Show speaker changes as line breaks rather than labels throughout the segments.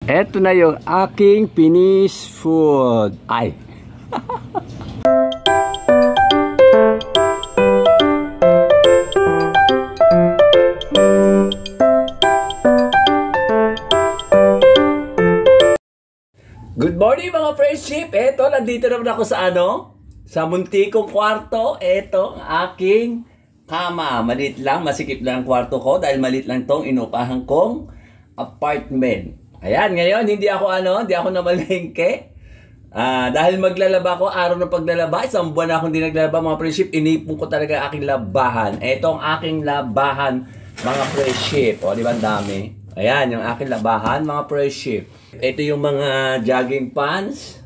Eto na yung aking finished food. Ay. Good morning mga friendship. Eto, nandito naman ako sa sa muntikong kwarto. Eto, aking kama. Maliit lang, masikip lang ang kwarto ko dahil maliit lang tong inupahan kong apartment. Ayan, ngayon hindi ako namalengke. Dahil maglalaba ko, araw ng paglalaba, isang buwan na akong hindi naglalaba mga friendship, inipon ko talaga aking labahan. Ito ang aking labahan mga friendship. O, di ba ang dami? Ayan, yung aking labahan mga friendship. Ito yung mga jogging pants.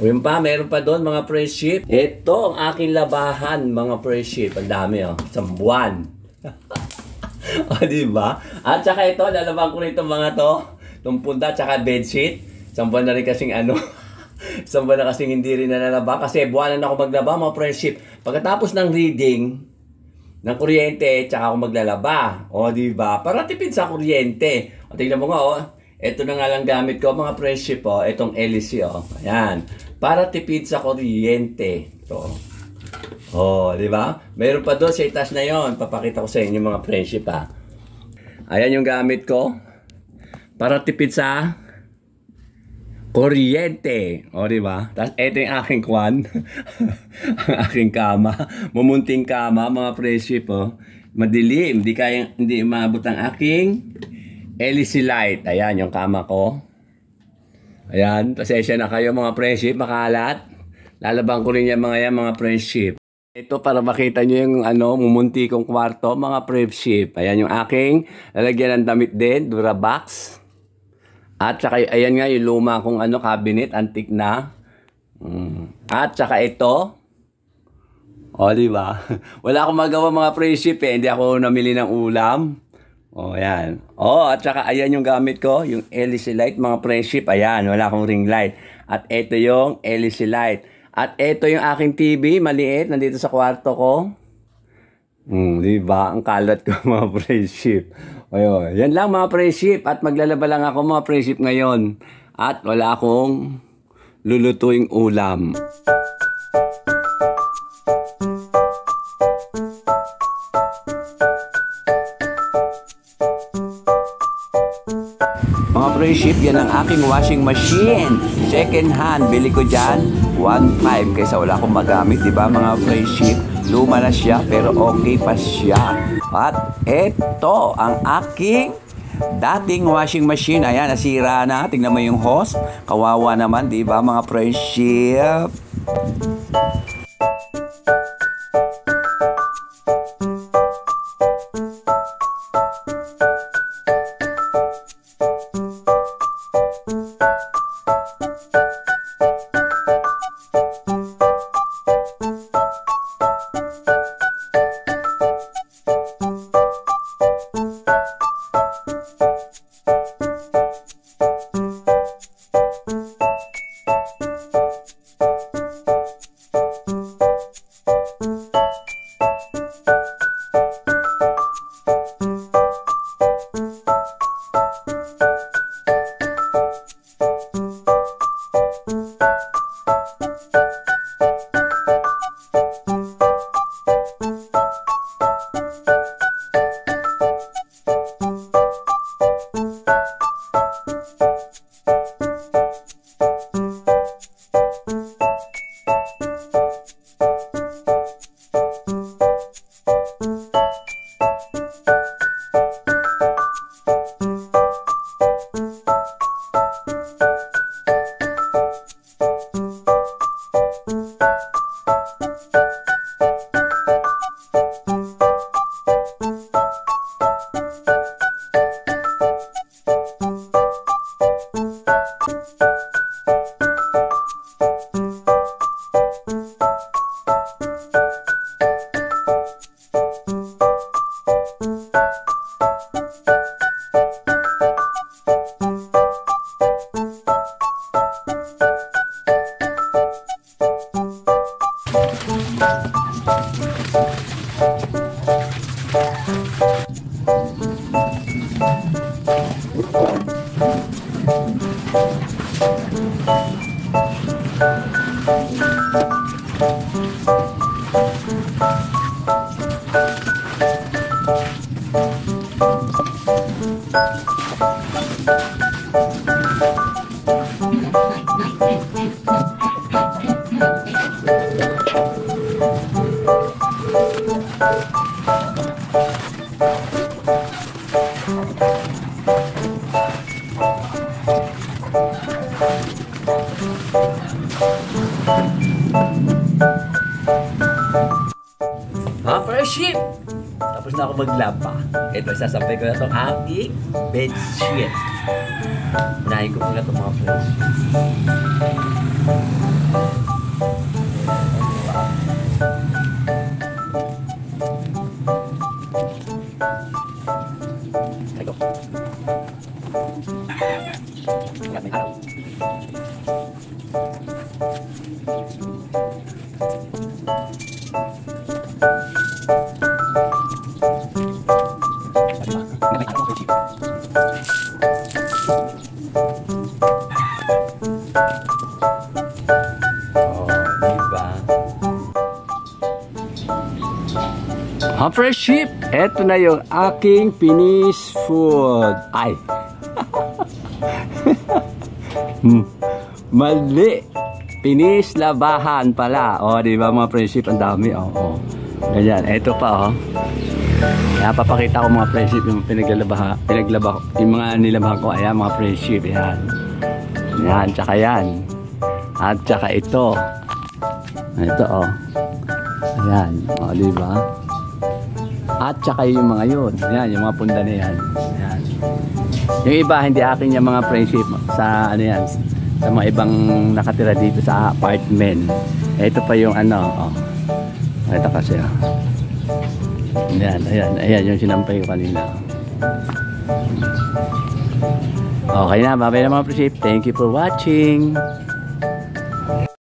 O yun pa, meron pa doon mga friendship. Ito ang aking labahan mga friendship. Ang dami isang buwan. O, diba? At saka ito, lalaban ko nito mga itong punta, tsaka bedsheet. Isang buwan na rin kasing isang buwan na kasing hindi rin nalalaba. Kasi buwanan ako maglaba, mga friendship. Pagkatapos ng reading, ng kuryente, tsaka ako maglalaba. O, diba? Para tipid sa kuryente. O, tingnan mo nga, ito na nga lang gamit ko, mga friendship, itong LC, Ayan. Para tipid sa kuryente. Ito. Oh, di ba? Meron pa doon sa itas na yon. Papakita ko sa inyo mga friendship Ayan yung gamit ko. Para tipid sa kuryente. O, di ba? Tapos ito yung aking kwan. Ang aking kama. Mumunting kama, mga friendship, Madilim. Hindi maabot ang aking LC light. Ayan yung kama ko. Ayan. Pasensya na kayo mga friendship. Makalat. Lalabang ko rin yan mga friendship. Ito para makita nyo yung mumunti kong kwarto, mga friendship. Ayan yung aking lalagyan ng damit din, Durabox. At saka ayan nga yung luma kong cabinet, antique na. At saka ito. O, di ba? Wala akong magawa mga friendship Hindi ako namili ng ulam. O, ayan. O, at saka ayan yung gamit ko, yung LC light, mga friendship. Ayan, wala akong ring light. At ito yung LC light. At ito yung aking TV, maliit, nandito sa kwarto ko. Diba? Ang kalat ko, mga friendship. Ayun. Yan lang, mga friendship. At maglalaba lang ako, mga friendship, ngayon. At wala akong lulutuing ulam. Mga friendship, yan ang aking washing machine. Second hand, bili ko dyan 1.5 kaysa wala akong magamit, diba mga friendship? Luma na siya pero okay pa siya. At eto ang aking dating washing machine. Ayan, nasira na. Tingnan mo yung hose. Kawawa naman, diba mga friendship? Shit! Tapos na ako maglaba. Ito, sasampay ko na itong aking bed sheet. Unahin ko muna itong mga friends. Ito. Ingat may araw. Friendship, eto na yung aking finished food. Ay. Mali. Finish labahan pala. O, di ba mga friendship, ang dami. O. Ganyan. Eto pa, o. Kaya papakita ko mga friendship yung pinaglaba, yung mga nilabahan ko. Ayan, mga friendship. Ayan. Ayan, tsaka yan. At tsaka ito. Ito, o. Ayan. O, di ba? At saka yung mga yun. Yan, yung mga punda na yan. Yan. Yung iba, hindi akin yung mga friendship sa ano yan, sa mga ibang nakatira dito sa apartment. Ito pa yung ano, oh. Ito kasi, oh. Yan, ayan, yung sinampay ko kanina. Okay na, babay na mga friendship. Thank you for watching.